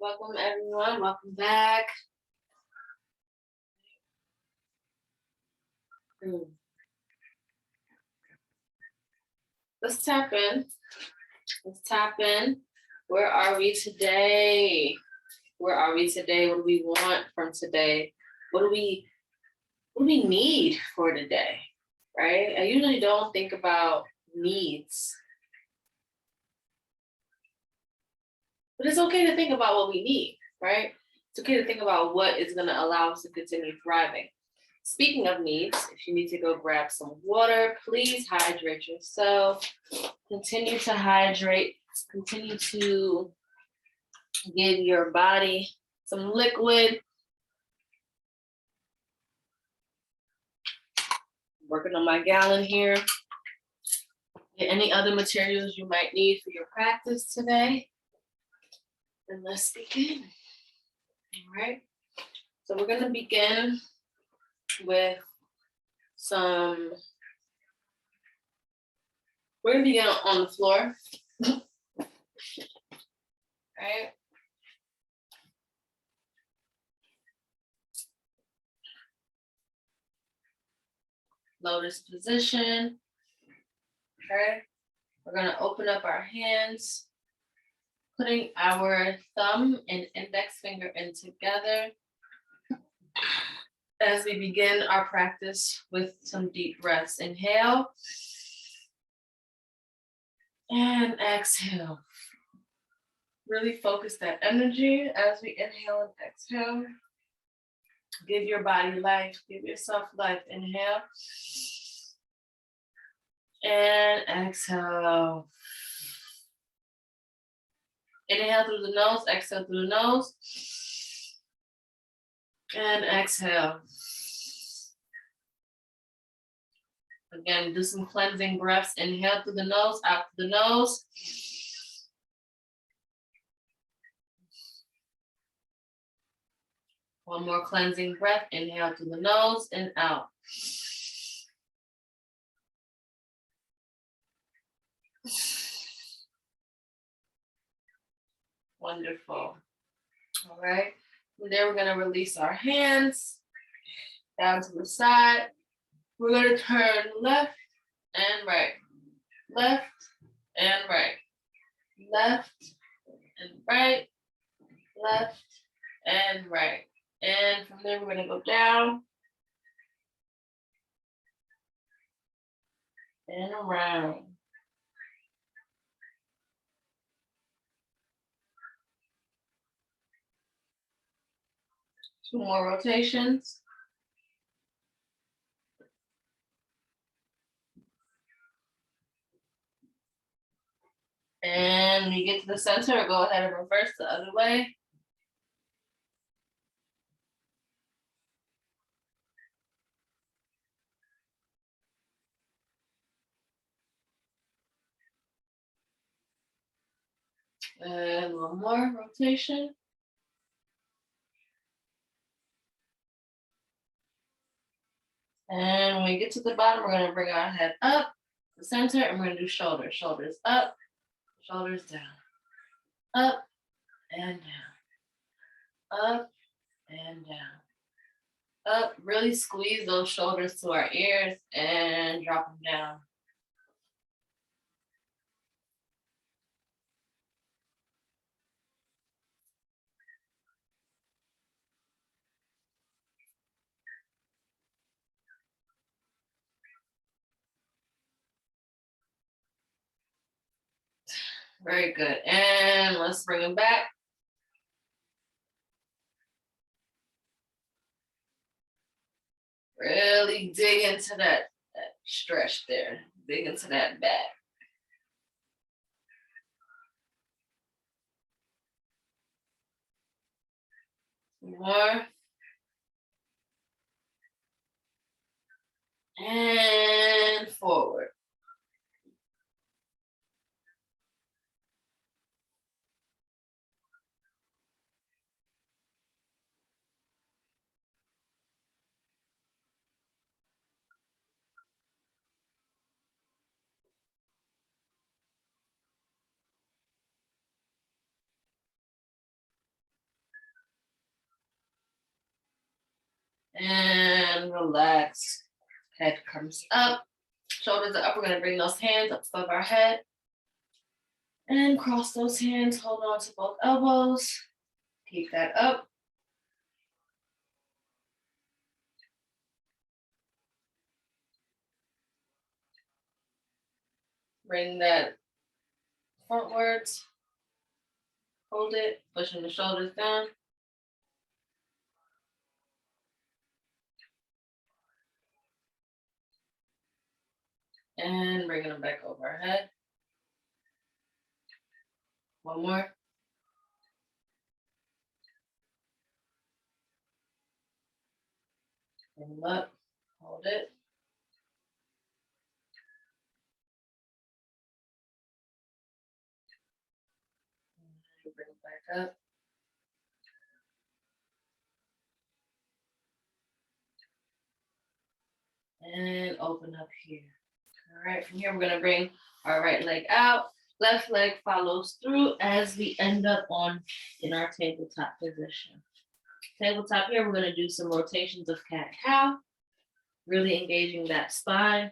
Welcome everyone, welcome back. Let's tap in. Where are we today? What do we want from today? What do we need for today, right? I usually don't think about needs. But it's okay to think about what we need, right? It's okay to think about what is going to allow us to continue thriving. Speaking of needs, if you need to go grab some water, please hydrate yourself. Continue to hydrate. Continue to give your body some liquid. Working on my gallon here. Get any other materials you might need for your practice today. And let's begin. All right. So we're going to begin with we're going to begin on the floor. Right. Lotus position. Okay. We're going to open up our hands, putting our thumb and index finger in together as we begin our practice with some deep breaths. Inhale and exhale. Really focus that energy as we inhale and exhale. Give your body life, give yourself life. Inhale and exhale. Inhale through the nose, exhale through the nose. And exhale. Again, do some cleansing breaths. Inhale through the nose, out through the nose. One more cleansing breath. Inhale through the nose and out. Wonderful. All right. From there, we're going to release our hands down to the side. We're going to turn left and right. Left and right. Left and right. Left and right. And from there, we're going to go down and around. Two more rotations. And when you get to the center, go ahead and reverse the other way. And one more rotation. And when we get to the bottom, we're going to bring our head up, the center, and we're going to do shoulders. Shoulders up, shoulders down. Up and down. Up and down. Up, really squeeze those shoulders to our ears and drop them down. Very good. And let's bring them back. Really dig into that stretch there. Dig into that back. More. And forward. And relax. Head comes up. Shoulders are up. We're going to bring those hands up above our head. And cross those hands. Hold on to both elbows. Keep that up. Bring that frontwards. Hold it. Pushing the shoulders down. And bringing them back over our head. One more. Bring them up. Hold it. And bring it back up. And open up here. All right, from here, we're going to bring our right leg out. Left leg follows through as we end up in our tabletop position. Tabletop here, we're going to do some rotations of cat-cow, really engaging that spine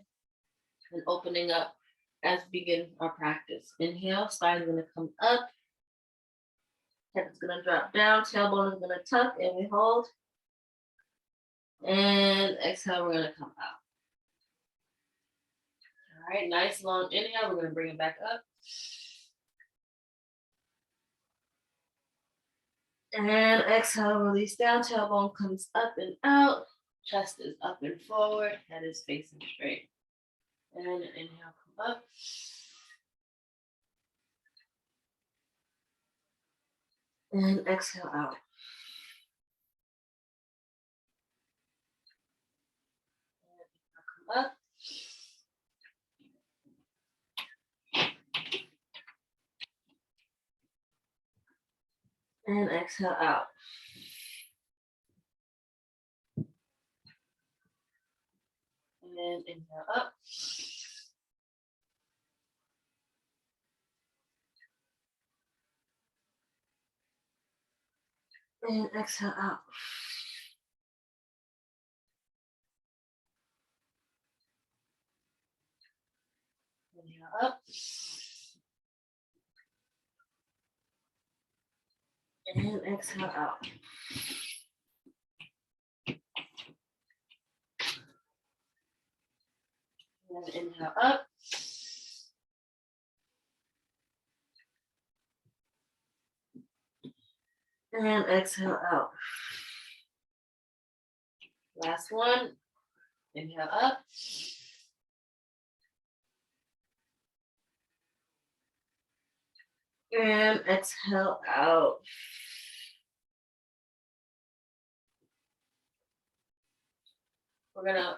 and opening up as we begin our practice. Inhale, spine is going to come up. Head is going to drop down. Tailbone is going to tuck and we hold. And exhale, we're going to come out. All right, nice long inhale. We're going to bring it back up. And exhale, release down. Tailbone comes up and out. Chest is up and forward. Head is facing straight. And inhale, come up. And exhale out. And come up. And exhale out. And inhale up. And exhale out. Inhale up. And exhale out. And inhale up. And exhale out. Last one. Inhale up. And exhale out. We're gonna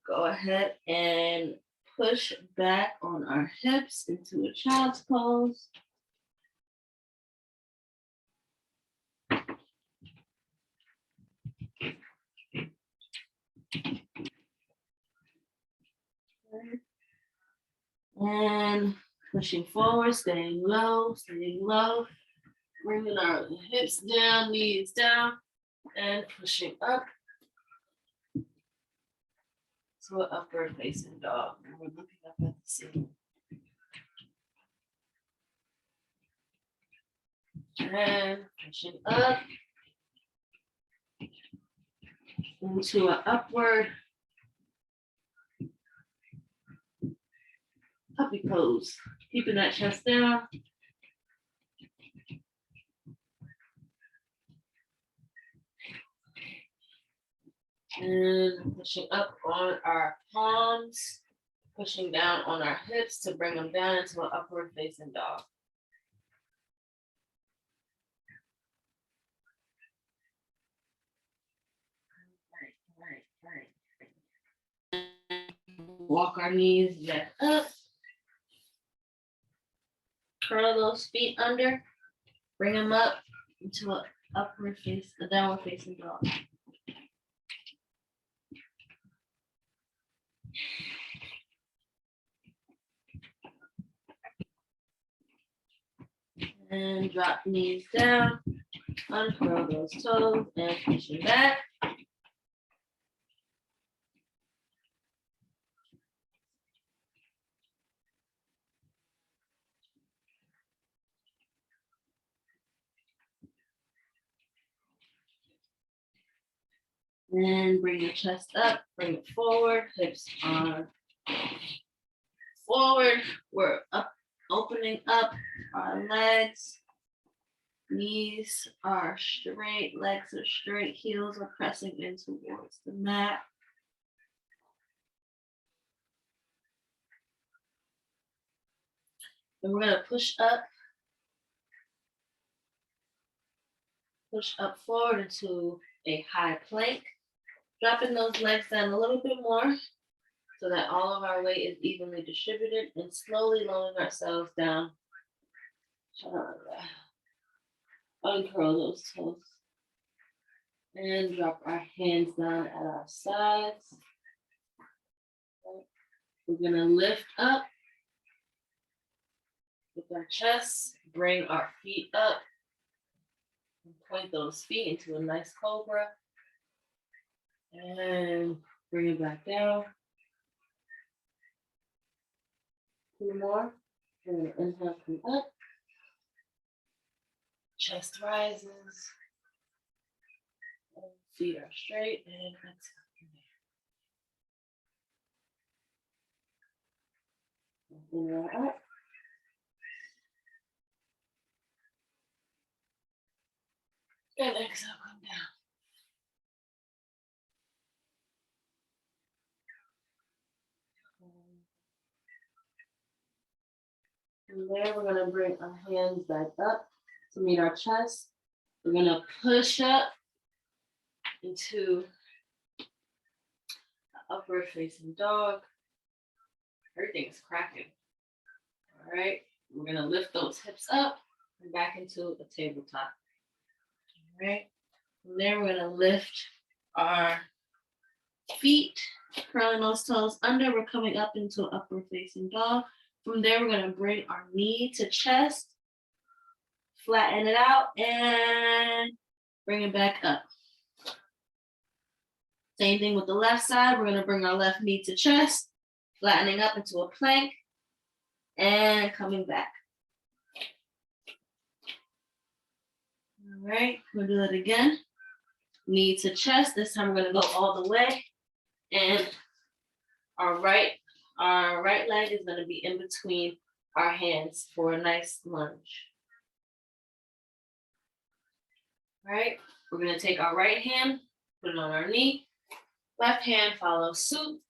go ahead and push back on our hips into a child's pose. And pushing forward, staying low, bringing our hips down, knees down, and pushing up to an upward facing dog. And we're looking up at the ceiling. And pushing up into an upward puppy pose. Keeping that chest down. And pushing up on our palms, pushing down on our hips to bring them down into an upward facing dog. Right. Walk our knees back up. Curl those feet under. Bring them up into an upward face, a downward facing dog. And drop knees down, uncurl those toes and pushing back. And bring your chest up, bring it forward, hips are forward. We're up, opening up our legs. Knees are straight, legs are straight, heels are pressing in towards the mat. And we're gonna push up forward into a high plank, dropping those legs down a little bit more so that all of our weight is evenly distributed, and slowly lowering ourselves down. Uncurl those toes and drop our hands down at our sides. We're gonna lift up with our chest, bring our feet up, and point those feet into a nice cobra. And bring it back down. 2 more. We're gonna inhale, come up. Chest rises. Feet are straight, and exhale. Inhale up. And exhale, come down. From there, we're gonna bring our hands back up to meet our chest. We're gonna push up into upward facing dog. Everything's cracking. All right, we're gonna lift those hips up and back into a tabletop. All right, from there, we're gonna lift our feet, curling those toes under. We're coming up into upward facing dog. From there, we're gonna bring our knee to chest, flatten it out, and bring it back up. Same thing with the left side. We're gonna bring our left knee to chest, flattening up into a plank, and coming back. All right, we'll do that again. Knee to chest. This time we're gonna go all the way, and our right leg is gonna be in between our hands for a nice lunge. All right, we're gonna take our right hand, put it on our knee, left hand follows suit,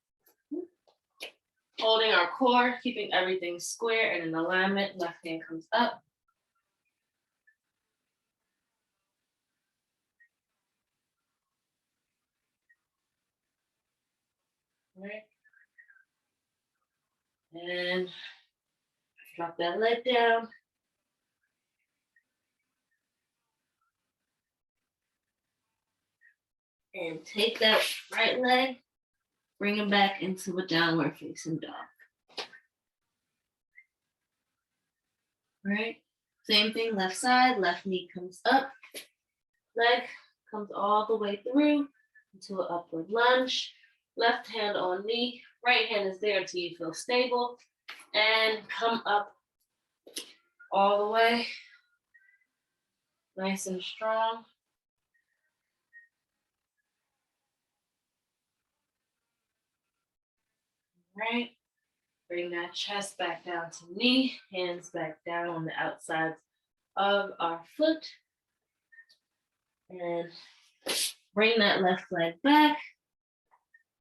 holding our core, keeping everything square and in alignment. Left hand comes up. All right. And drop that leg down. And take that right leg, bring it back into a downward facing dog. All right, same thing, left side, left knee comes up, leg comes all the way through into an upward lunge. Left hand on knee, right hand is there until you feel stable, and come up all the way, nice and strong. Right, bring that chest back down to knee, hands back down on the outsides of our foot. And bring that left leg back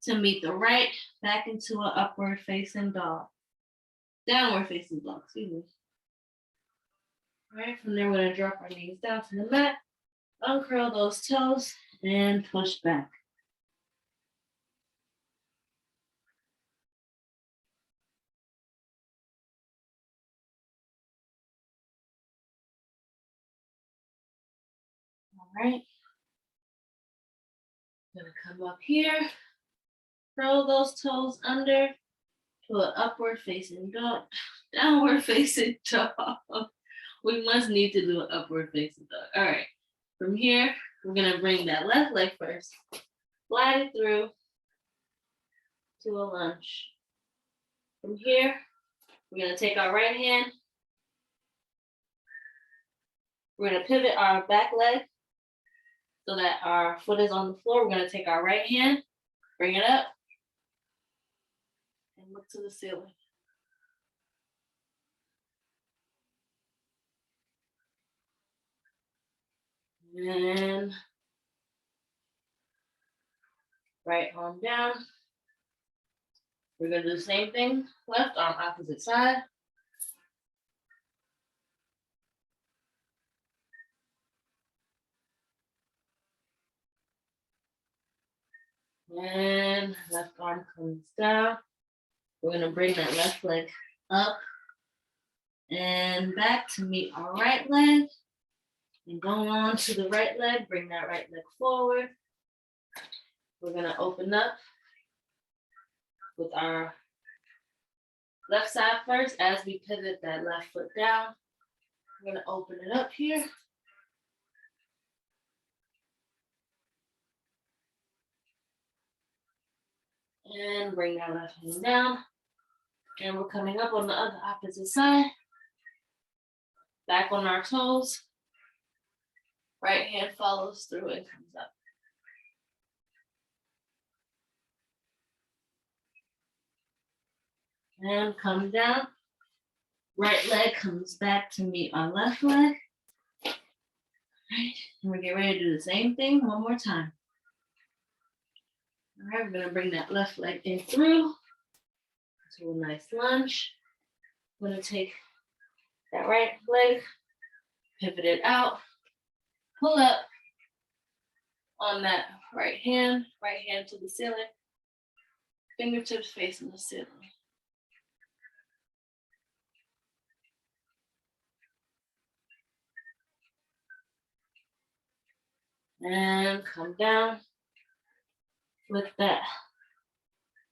to meet the right, back into an upward facing dog. Downward facing dog, excuse me. All right, from there, we're gonna drop our knees down to the mat, uncurl those toes, and push back. All right. Gonna come up here, curl those toes under to an upward facing dog, downward facing dog. We must need to do an upward facing dog. All right, from here, we're gonna bring that left leg first, slide it through to a lunge. From here, we're gonna take our right hand, we're gonna pivot our back leg, so that our foot is on the floor. We're gonna take our right hand, bring it up, and look to the ceiling. And right arm down. We're gonna do the same thing, left arm opposite side. And left arm comes down. We're gonna bring that left leg up and back to meet our right leg. And go on to the right leg, bring that right leg forward. We're gonna open up with our left side first as we pivot that left foot down. We're gonna open it up here. And bring that left hand down. And we're coming up on the other opposite side. Back on our toes. Right hand follows through and comes up. And come down. Right leg comes back to meet our left leg. Right, and we're getting ready to do the same thing one more time. All right, we're gonna bring that left leg in through to a nice lunge. I'm gonna take that right leg, pivot it out, pull up on that right hand to the ceiling, fingertips facing the ceiling. And come down with that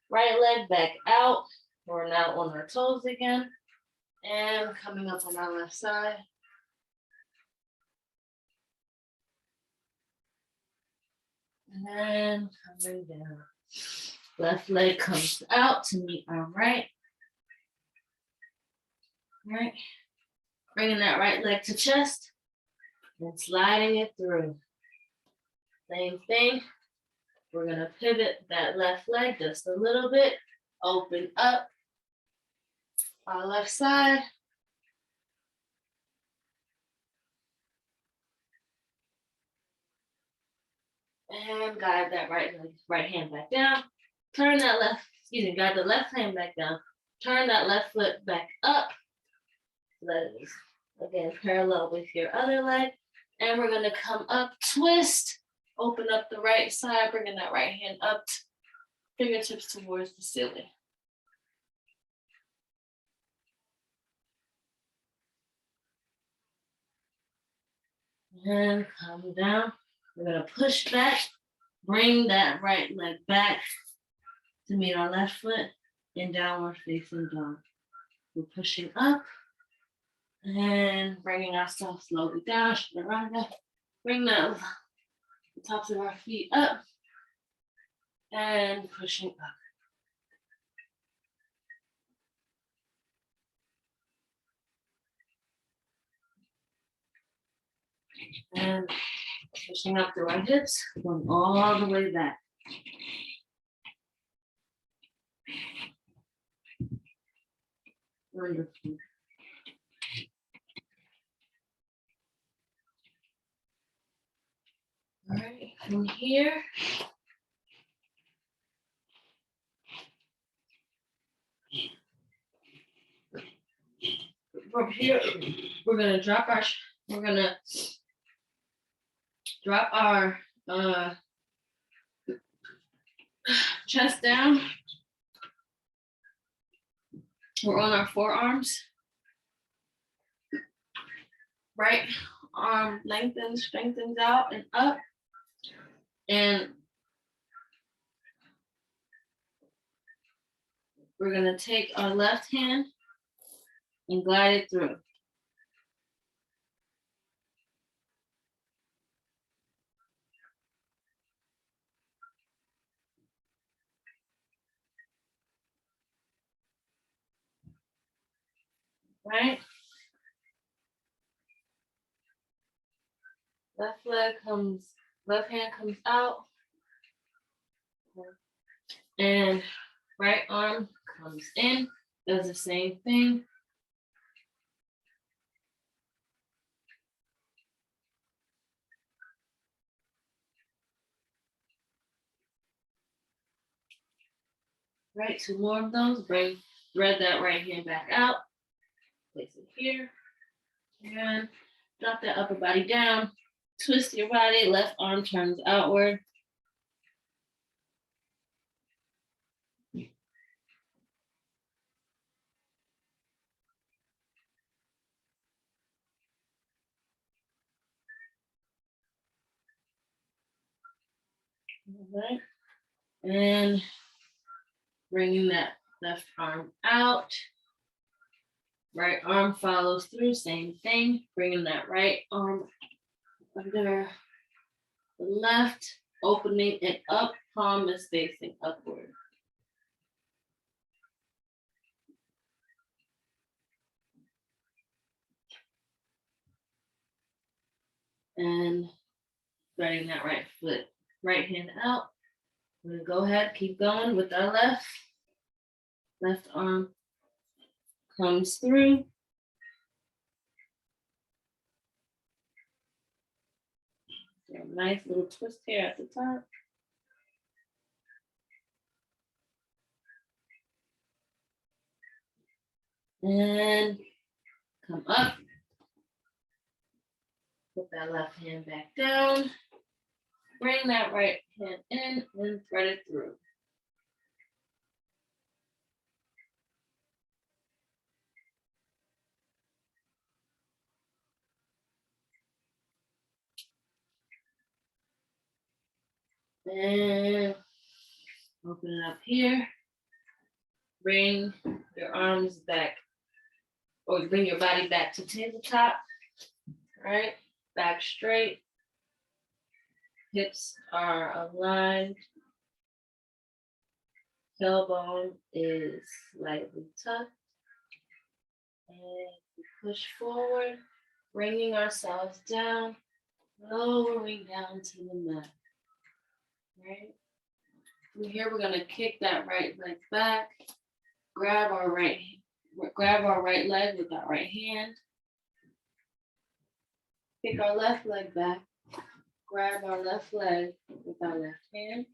right leg back out. We're now on our toes again and coming up on our left side. And then coming down. Left leg comes out to meet our right. Right. Bringing that right leg to chest and sliding it through. Same thing. We're gonna pivot that left leg just a little bit. Open up our left side. And guide that right hand back down. Turn that guide the left hand back down. Turn that left foot back up. That is, again, parallel with your other leg. And we're gonna come up, twist, open up the right side, bringing that right hand up, fingertips towards the ceiling. And come down. We're gonna push back, bring that right leg back to meet our left foot in downward facing dog. We're pushing up and bringing ourselves slowly down, chaturanga. Bring the tops of our feet up and pushing up. And pushing up through our hips, going all the way back. Wonderful. All right, from here, we're gonna drop our chest down. We're on our forearms. Right arm lengthens, strengthens out and up. And we're gonna take our left hand and glide it through. Right? Left leg comes Left hand comes out. And right arm comes in, does the same thing. Right, 2 more of those. Thread that right hand back out. Place it here. And drop that upper body down. Twist your body. Left arm turns outward. All right. And bringing that left arm out. Right arm follows through, same thing. Bringing that right arm under the left, opening it up, palm is facing upward. And spreading that right hand out. We're gonna go ahead, keep going with our left. Left arm comes through. So a nice little twist here at the top. And come up. Put that left hand back down. Bring that right hand in and thread it through. And open it up here. Bring your arms back, or bring your body back to tabletop. Right? Back straight. Hips are aligned. Tailbone is slightly tucked. And we push forward, bringing ourselves down, lowering down to the mat. Right? From here, we're gonna kick that right leg back, grab our right leg with our right hand, kick our left leg back, grab our left leg with our left hand,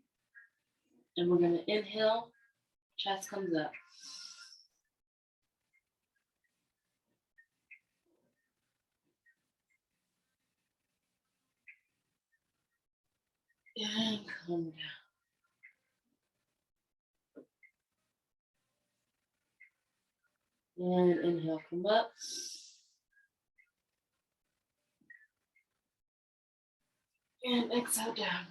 and we're gonna inhale, chest comes up. And come down. And inhale, come up. And exhale down.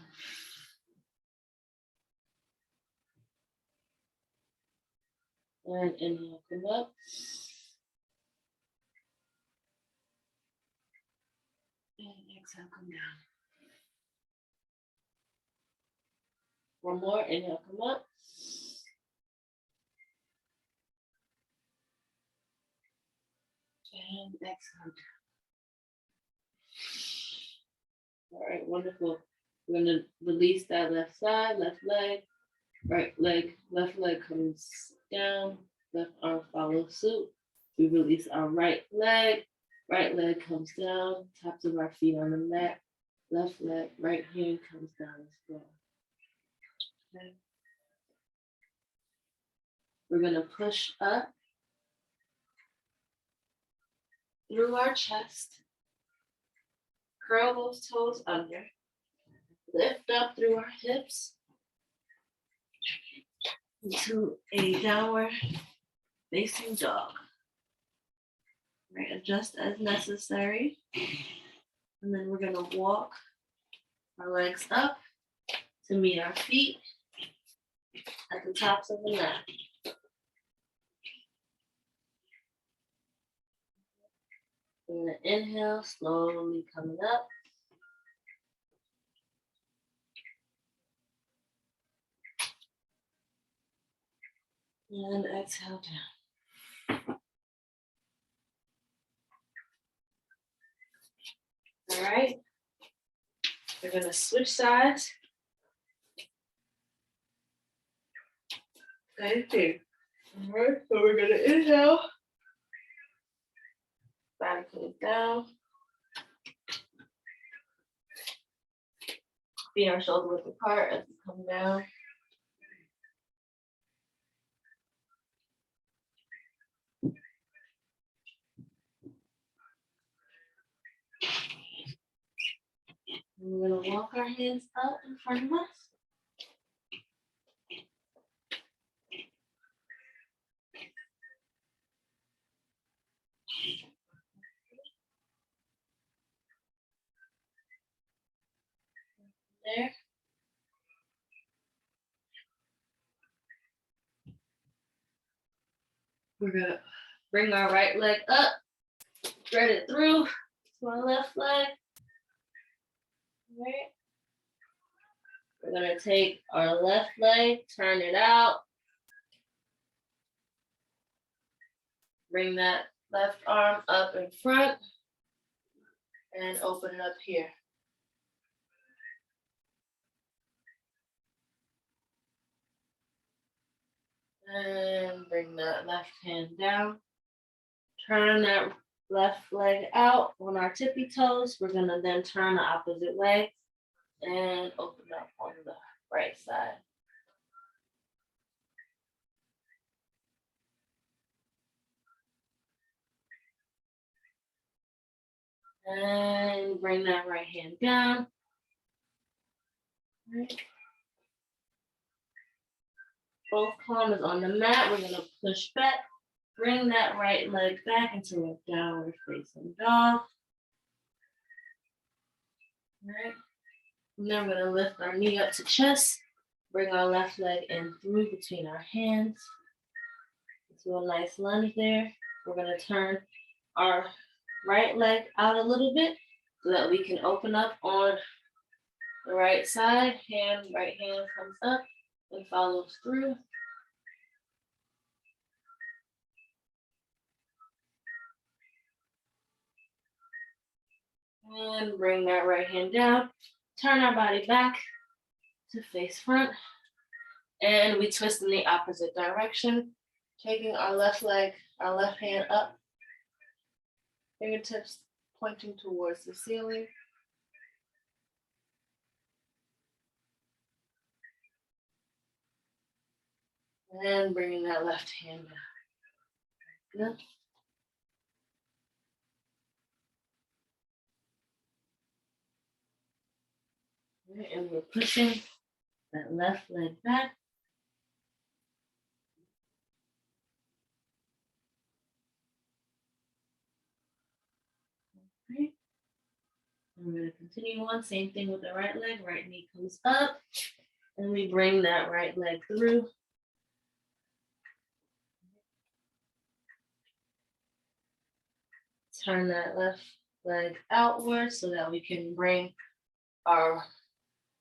And inhale, come up. And exhale, come down. One more, inhale, come up. And exhale down. All right, wonderful. We're gonna release that left side, left leg, right leg, left leg comes down, left arm follows suit. We release our right leg comes down, tops of our feet on the mat, left leg, right hand comes down as well. Okay. We're gonna push up through our chest, curl those toes under, lift up through our hips into a downward facing dog. Right, adjust as necessary. And then we're gonna walk our legs up to meet our feet at the tops of the mat. We're gonna inhale, slowly coming up. And exhale down. All right. We're gonna switch sides. Same thing. All right, so we're gonna inhale. Body goes down. Feet are shoulder width apart as we come down. And we're gonna walk our hands up in front of us. There. We're gonna bring our right leg up, thread it through to our left leg. All right. We're gonna take our left leg, turn it out. Bring that left arm up in front and open it up here. And bring that left hand down. Turn that left leg out on our tippy toes. We're gonna then turn the opposite way and open up on the right side. And bring that right hand down. Right. Both palms is on the mat. We're gonna push back. Bring that right leg back into a downward facing dog. All right. And then we're gonna lift our knee up to chest. Bring our left leg in through between our hands. Do a nice lunge there. We're gonna turn our right leg out a little bit so that we can open up on the right side. Right hand comes up and follows through. And bring that right hand down. Turn our body back to face front. And we twist in the opposite direction, taking our left leg, our left hand up, fingertips pointing towards the ceiling. And bringing that left hand down. Good. Right, and we're pushing that left leg back. Okay. And we're going to continue on. Same thing with the right leg. Right knee comes up. And we bring that right leg through. Turn that left leg outward so that we can bring our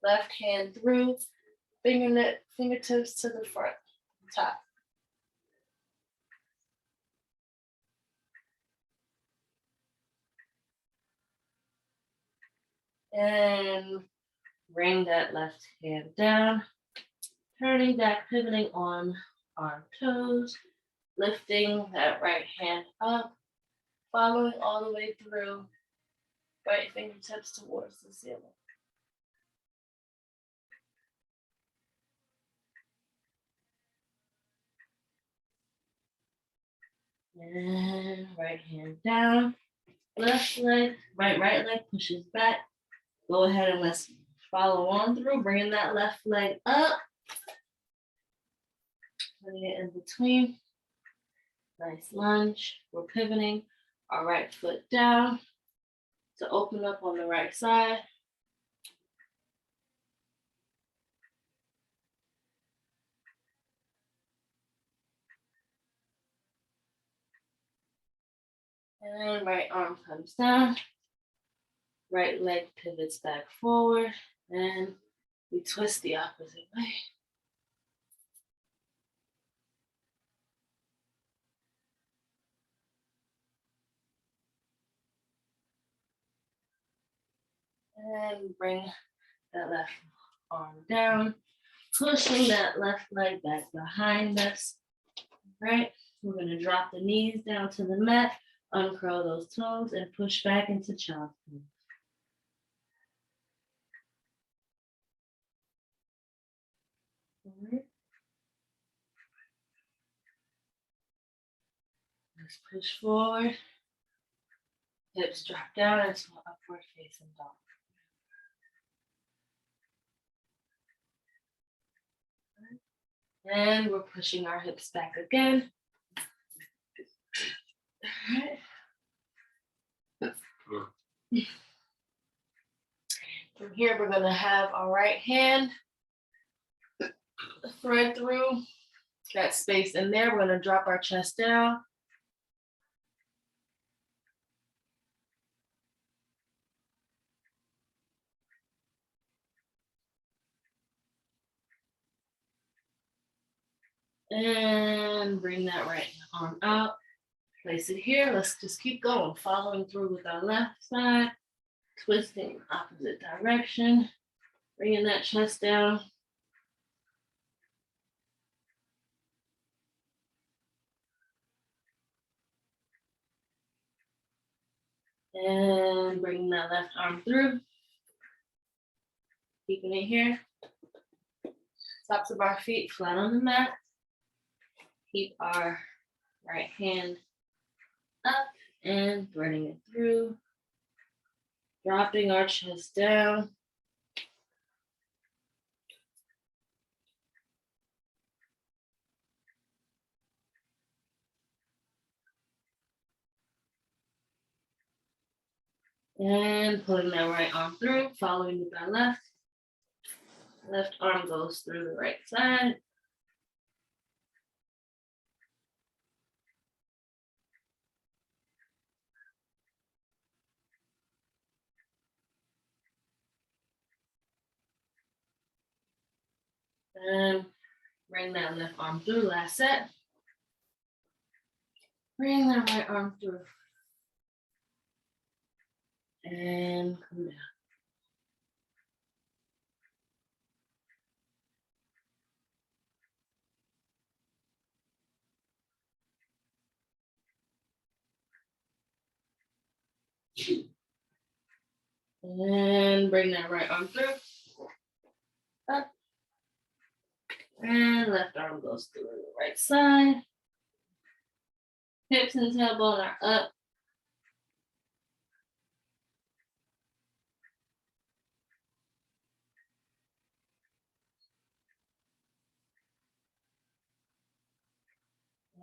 left hand through, fingertips to the front, top. And bring that left hand down, turning back, pivoting on our toes, lifting that right hand up, following all the way through, right fingertips towards the ceiling. And right hand down, left leg, right leg pushes back. Go ahead and let's follow on through, bringing that left leg up. Putting it in between. Nice lunge. We're pivoting our right foot down to open up on the right side. And right arm comes down. Right leg pivots back forward. And we twist the opposite way. And bring that left arm down, pushing that left leg back behind us. Right, we're going to drop the knees down to the mat, uncurl those toes, and push back into child's pose. All right. Let's push forward. Hips drop down into an upward facing dog. And we're pushing our hips back again. All right. From here, we're going to have our right hand thread through that space in there. We're going to drop our chest down. And bring that right arm out. Place it here. Let's just keep going, following through with our left side, twisting opposite direction, bringing that chest down. And bringing that left arm through. Keeping it here. Tops of our feet flat on the mat. Keep our right hand up and threading it through. Dropping our chest down. And pulling that right arm through, following with our left. Left arm goes through the right side. And bring that left arm through, last set. Bring that right arm through. And come down. And bring that right arm through. Up. And left arm goes through the right side. Hips and tailbone are up.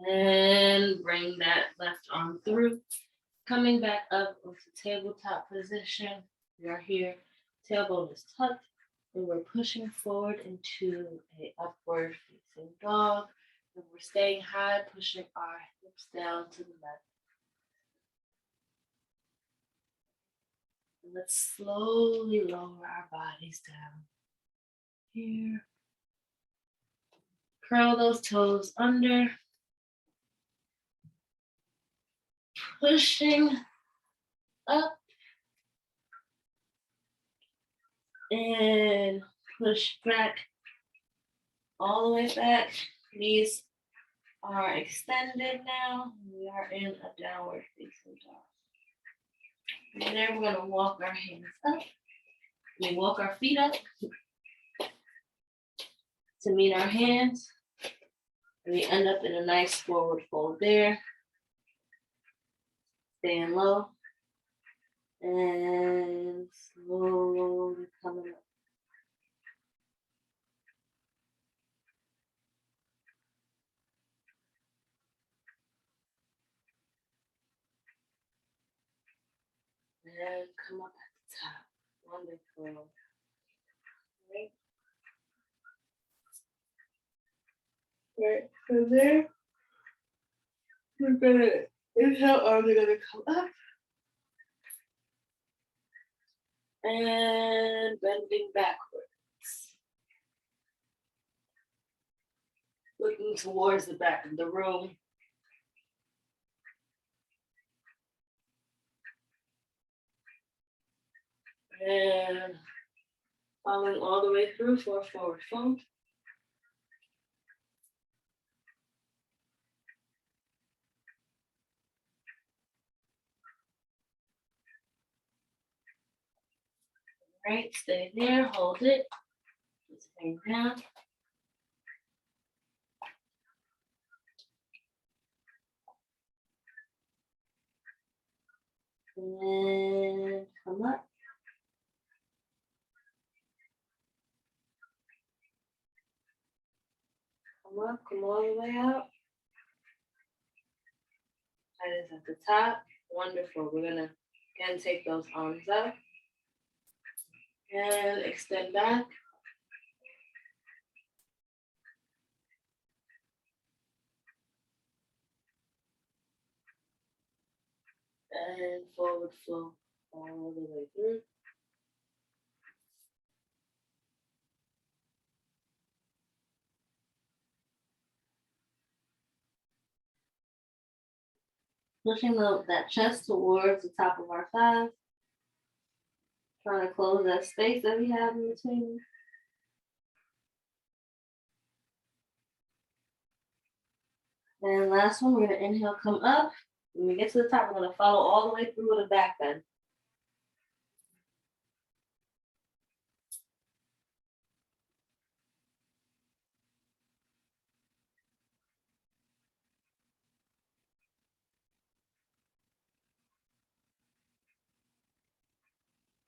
And bring that left arm through. Coming back up into tabletop position. We are here. Tailbone is tucked. And we're pushing forward into an upward facing dog. And we're staying high, pushing our hips down to the mat. And let's slowly lower our bodies down. Here. Curl those toes under. Pushing up. And push back. All the way back. Knees are extended now. We are in a downward facing dog. And then we're going to walk our hands up. We walk our feet up to meet our hands. And we end up in a nice forward fold there. Staying low. And slowly coming up. And come up at the top. Wonderful. Right. Right from there, we're gonna inhale, arms are gonna come up. And bending backwards. Looking towards the back of the room. And Following all the way through for a forward fold. Right, stay there, hold it. Just hang down. And come up. Come up, come all the way out. That is at the top. Wonderful. We're gonna again take those arms up and extend back. And forward flow all the way through. Pushing that chest towards the top of our thighs. Trying to close that space that we have in between. And last one, we're gonna inhale, come up. When we get to the top, we're gonna follow all the way through with a back bend.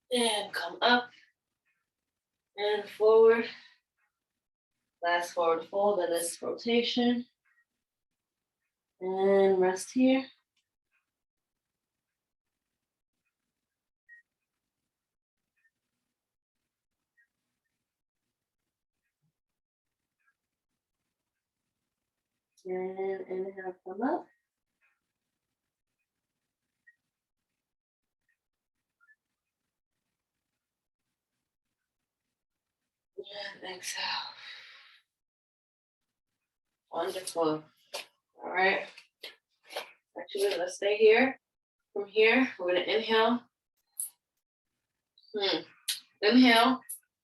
And come up and forward. Last forward fold in this rotation. And rest here. And inhale, come up. And exhale. Wonderful. All right. Actually, let's stay here. From here, we're gonna inhale. Inhale.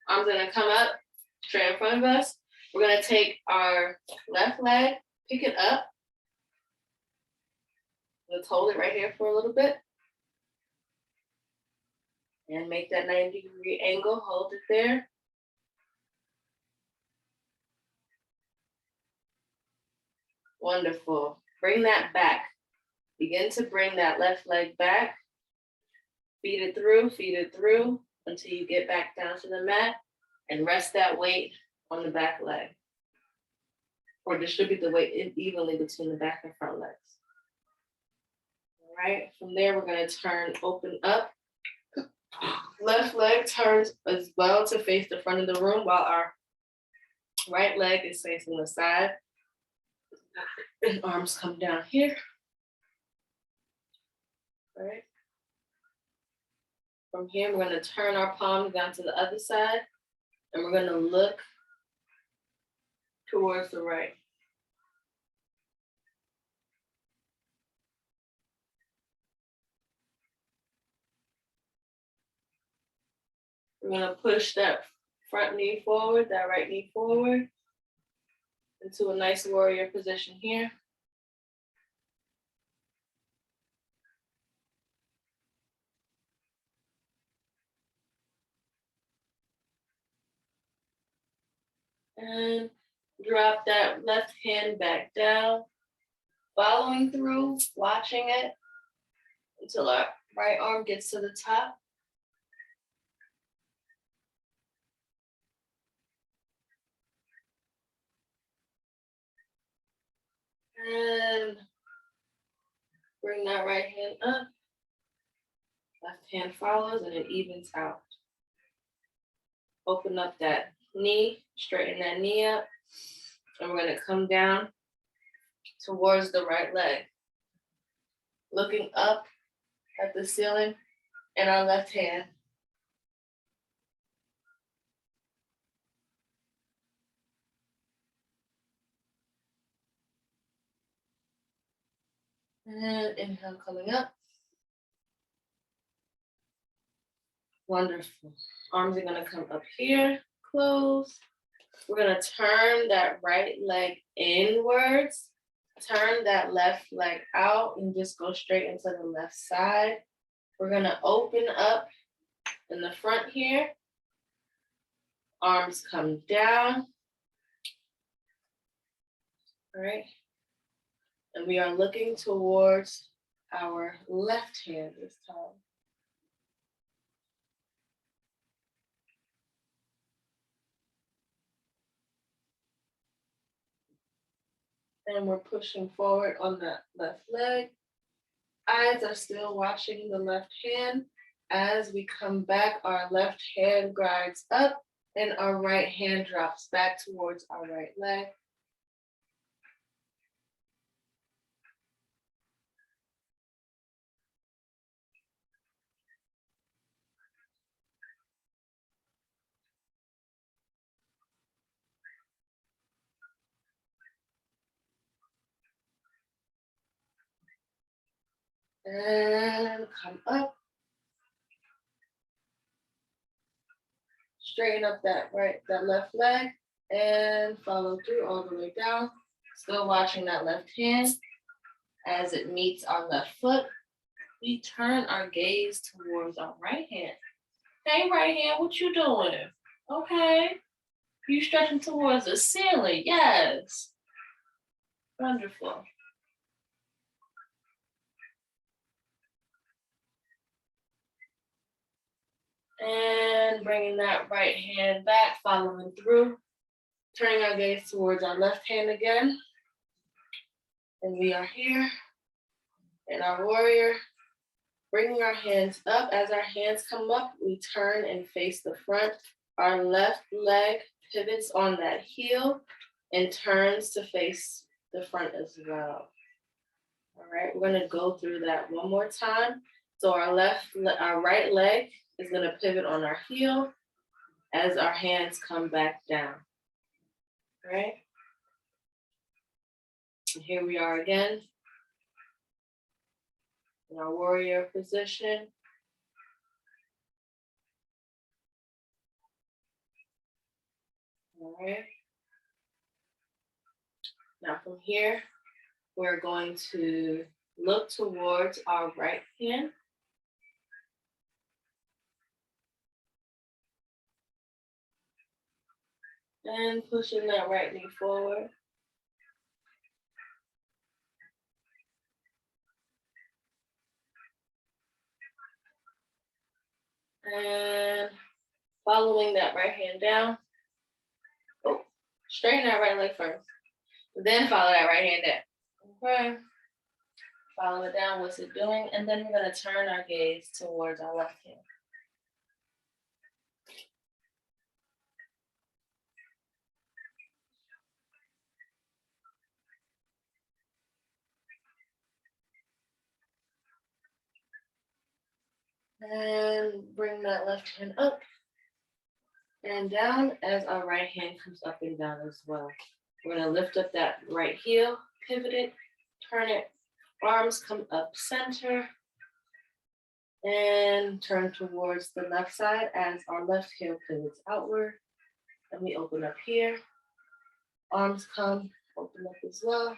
Arms gonna come up straight in front of us. We're gonna take our left leg, pick it up. Let's hold it right here for a little bit. And make that 90-degree angle, hold it there. Wonderful. Bring that back. Begin to bring that left leg back. Feed it through until you get back down to the mat and rest that weight on the back leg. Or distribute the weight evenly between the back and front legs. All right, from there, we're gonna turn, open up. Left leg turns as well to face the front of the room while our right leg is facing the side. And arms come down here. All right. From here, we're gonna turn our palms down to the other side and we're gonna look towards the right. We're gonna push that front knee forward, that right knee forward into a nice warrior position here. And drop that left hand back down, following through, watching it until our right arm gets to the top. And bring that right hand up. Left hand follows and it evens out. Open up that knee, straighten that knee up. And we're gonna come down towards the right leg. Looking up at the ceiling and our left hand. And inhale, coming up. Wonderful. Arms are gonna come up here, close. We're gonna turn that right leg inwards, turn that left leg out, and just go straight into the left side. We're gonna open up in the front here. Arms come down. All right. And we are looking towards our left hand this time. And we're pushing forward on that left leg. Eyes are still watching the left hand. As we come back, our left hand glides up and our right hand drops back towards our right leg. And come up. Straighten up that left leg and follow through all the way down. Still watching that left hand as it meets our left foot. We turn our gaze towards our right hand. Hey, right hand, what you doing? Okay. You stretching towards the ceiling. Yes. Wonderful. And bringing that right hand back, following through. Turning our gaze towards our left hand again. And we are here in our warrior. Bringing our hands up. As our hands come up, we turn and face the front. Our left leg pivots on that heel and turns to face the front as well. All right, we're gonna go through that one more time. So our right leg is gonna pivot on our heel as our hands come back down. All right. And here we are again in our warrior position. All right. Now from here, we're going to look towards our right hand. And pushing that right knee forward. And following that right hand down. Oh, straighten that right leg first. Then follow that right hand down. Okay. Follow it down, what's it doing? And then we're gonna turn our gaze towards our left hand. And bring that left hand up and down as our right hand comes up and down as well. We're gonna lift up that right heel, pivot it, turn it, arms come up center, and turn towards the left side as our left heel pivots outward. And we open up here, arms come, open up as well.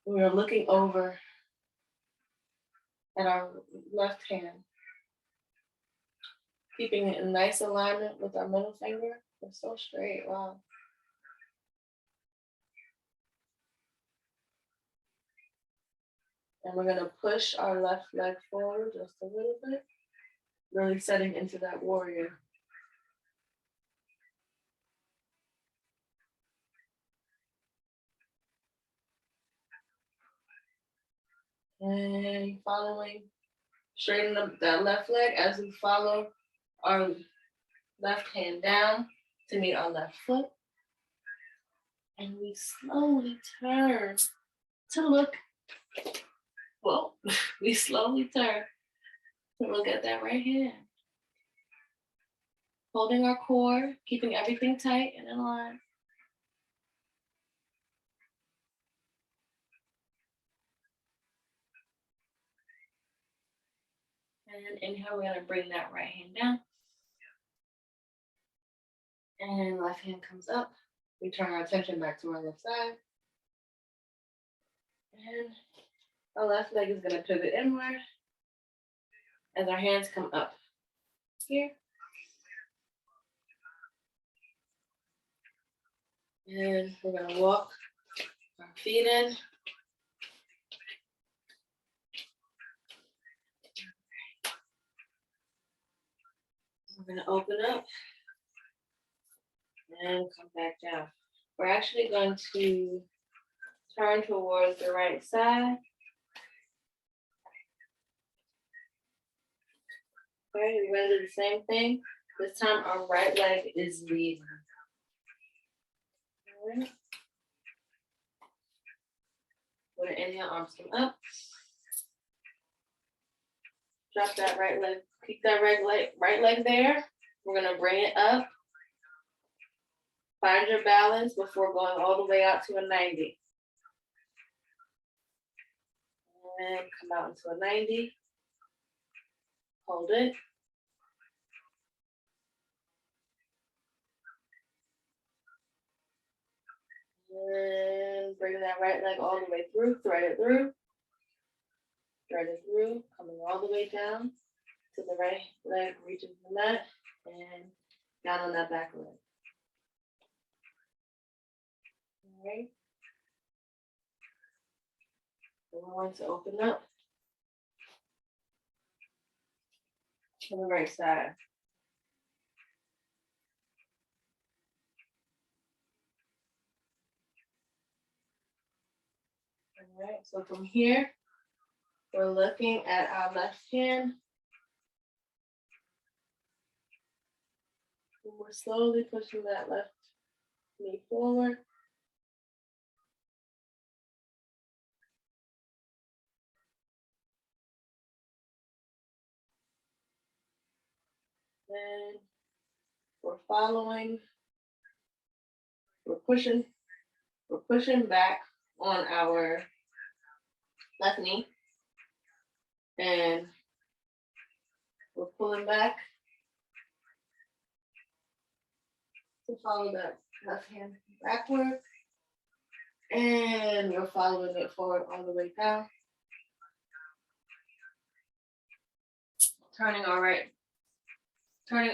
We are looking over at our left hand, keeping it in nice alignment with our middle finger. We're so straight, wow. And we're gonna push our left leg forward just a little bit, really setting into that warrior. And following, straighten up that left leg as we follow our left hand down to meet our left foot. And we slowly turn to look, well, we slowly turn to look at that right hand. Holding our core, keeping everything tight and in line. And inhale, we're gonna bring that right hand down. And left hand comes up. We turn our attention back to our left side. And our left leg is gonna pivot inward as our hands come up here. And we're gonna walk our feet in. We're gonna open up and come back down. We're actually going to turn towards the right side. Okay, we're gonna do the same thing. This time our right leg is leading. All right. We're gonna inhale, arms come up. Drop that right leg, keep that right leg there. We're gonna bring it up. Find your balance before going all the way out to a 90. And come out into a 90. Hold it. And bring that right leg all the way through, thread it through. Thread it through, coming all the way down to the right leg, reaching the mat, and down on that back leg. All right. So we're going to open up to the right side. All right, so from here, we're looking at our left hand. And we're slowly pushing that left knee forward. And we're following, we're pushing back on our left knee. And we're pulling back to follow that left hand backward. And we're following it forward all the way down. Turning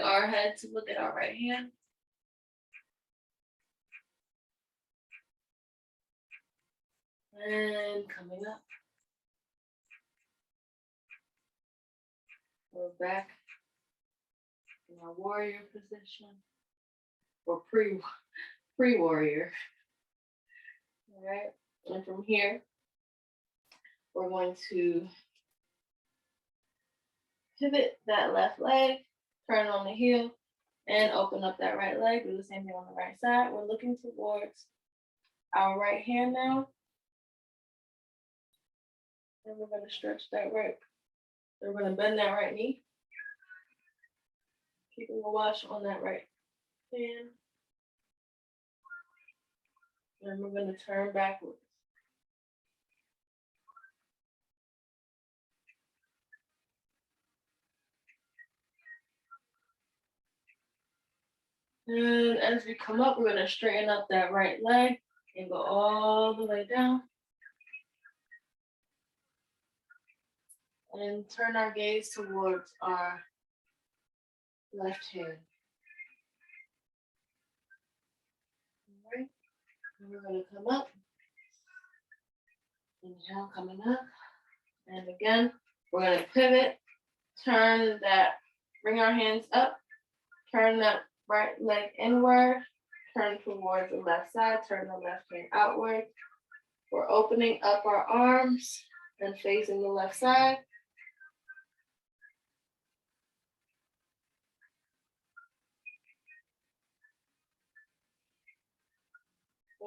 our head to look at our right hand. And coming up. We're back in our warrior position. Or pre-warrior. All right. And from here, we're going to pivot that left leg, turn on the heel, and open up that right leg. Do the same thing on the right side. We're looking towards our right hand now. And we're going to stretch that right. So we're going to bend that right knee. Keeping a watch on that right hand. And we're going to turn backwards. And as we come up, we're going to straighten up that right leg and go all the way down. And turn our gaze towards our left hand. All right. And we're going to come up. Inhale, coming up. And again, we're going to pivot, bring our hands up, turn that right leg inward, turn towards the left side, turn the left hand outward. We're opening up our arms and facing the left side.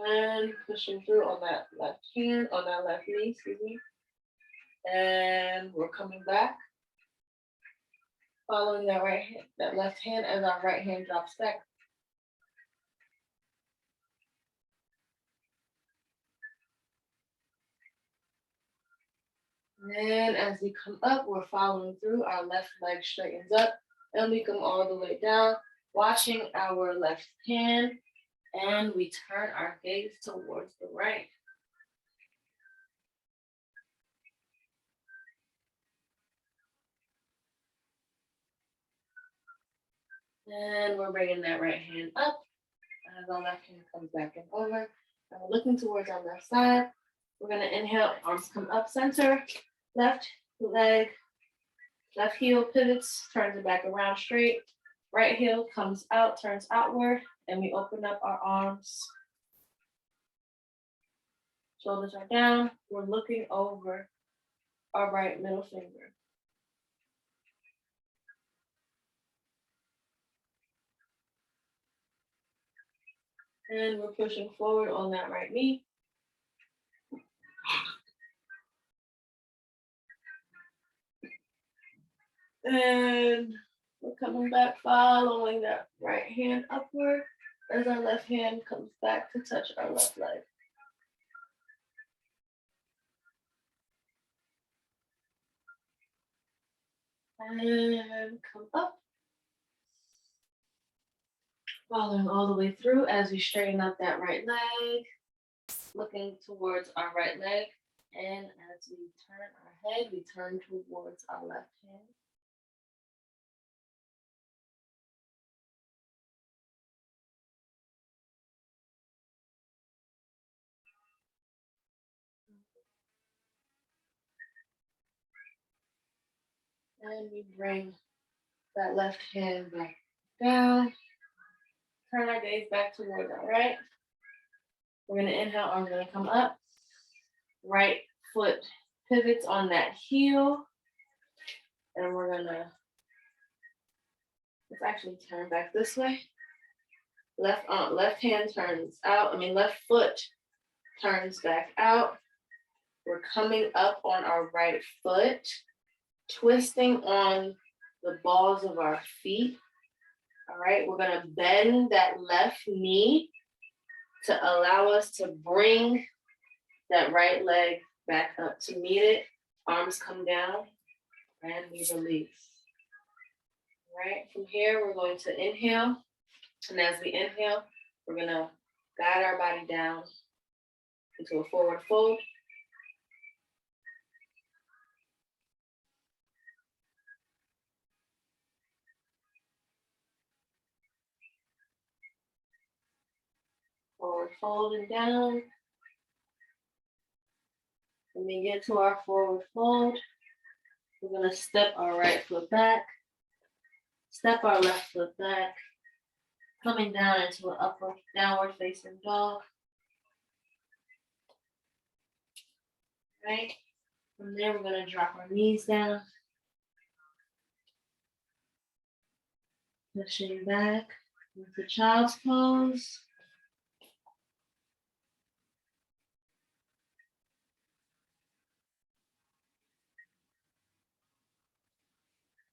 And pushing through on that left knee, excuse me. And we're coming back. Following that left hand as our right hand drops back. And as we come up, we're following through. Our left leg straightens up and we come all the way down, watching our left hand, and we turn our gaze towards the right. And we're bringing that right hand up as our left hand comes back and over. And we're looking towards our left side. We're gonna inhale, arms come up center, left leg, left heel pivots, turns it back around straight. Right heel comes out, turns outward, and we open up our arms. Shoulders are down. We're looking over our right middle finger. And we're pushing forward on that right knee. And we're coming back, following that right hand upward as our left hand comes back to touch our left leg. And come up. Following all the way through as we straighten up that right leg, looking towards our right leg. And as we turn our head, we turn towards our left hand. And we bring that left hand back down. Turn our gaze back towards our right. We're gonna inhale, arms gonna come up. Right foot pivots on that heel. And we're gonna, let's actually turn back this way. Left hand turns out, left foot turns back out. We're coming up on our right foot, twisting on the balls of our feet. All right, we're gonna bend that left knee to allow us to bring that right leg back up to meet it. Arms come down and we release. All right, from here, we're going to inhale. And as we inhale, we're gonna guide our body down into a forward fold. Forward fold and down. When we get to our forward fold, we're gonna step our right foot back, step our left foot back, coming down into an upward, downward facing dog. Right? From there, we're gonna drop our knees down, pushing back into child's pose.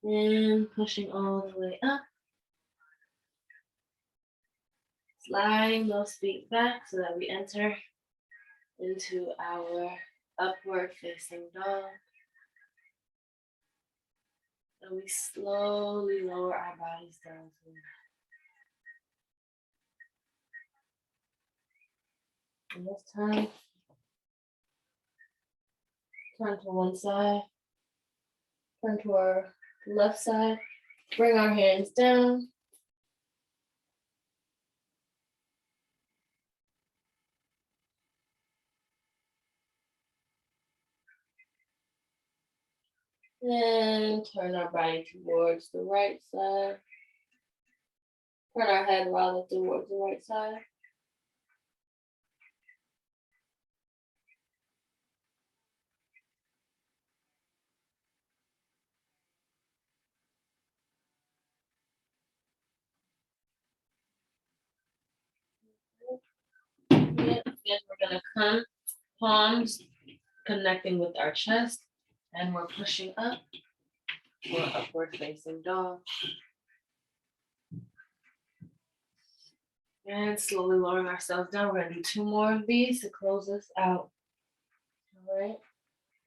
And pushing all the way up. Sliding those feet back so that we enter into our upward facing dog. And we slowly lower our bodies down to that. And this time, turn to one side, turn to our left side, bring our hands down. And turn our body towards the right side. Turn our head rather towards the right side. Again, we're gonna come, palms connecting with our chest, and we're pushing up for upward facing dog. And slowly lowering ourselves down. We're gonna do 2 more of these to close us out. All right.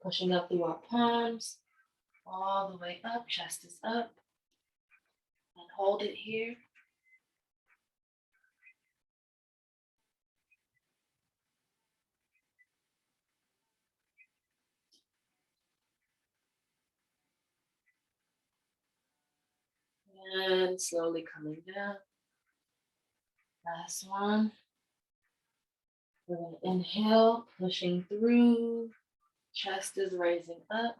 Pushing up through our palms, all the way up, chest is up. And hold it here. And slowly coming down. Last one. We're going to inhale, pushing through. Chest is raising up.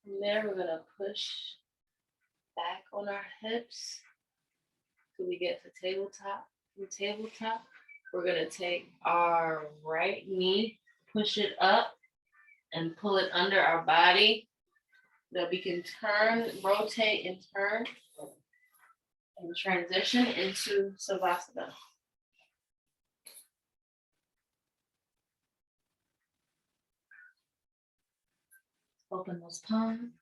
From there, we're going to push back on our hips till we get to tabletop. From tabletop, we're going to take our right knee, push it up, and pull it under our body. That we can turn, rotate, and turn, and transition into Savasana. Open those palms.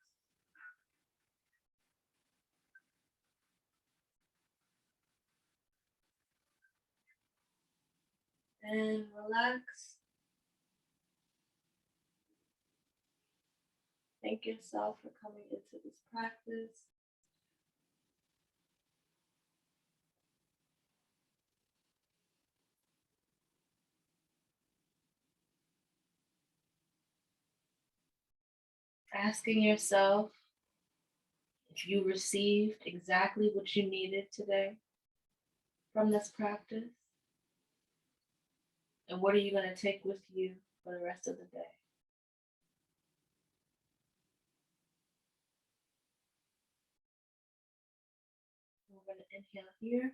And relax. Thank yourself for coming into this practice. Asking yourself if you received exactly what you needed today from this practice. And what are you going to take with you for the rest of the day? We're going to inhale here.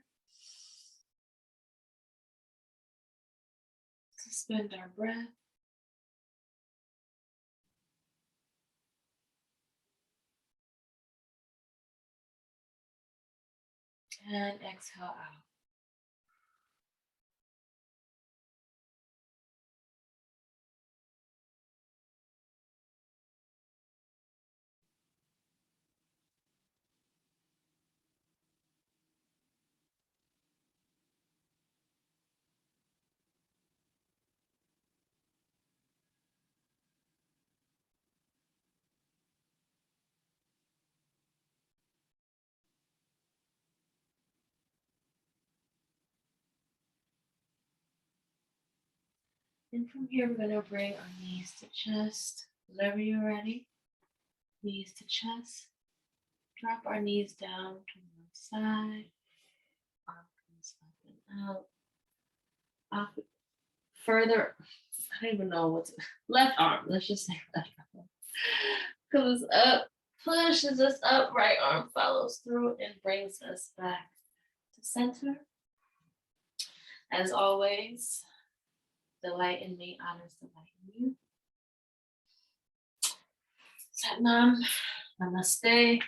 Suspend our breath. And exhale out. And from here, we're going to bring our knees to chest. Whenever you're ready, knees to chest. Drop our knees down to one side. Arm comes up and out. Up further, I don't even know what's left arm. Let's just say left arm comes up, pushes us up. Right arm follows through and brings us back to center. As always, the light in me honors the light in you. Satnam, namaste.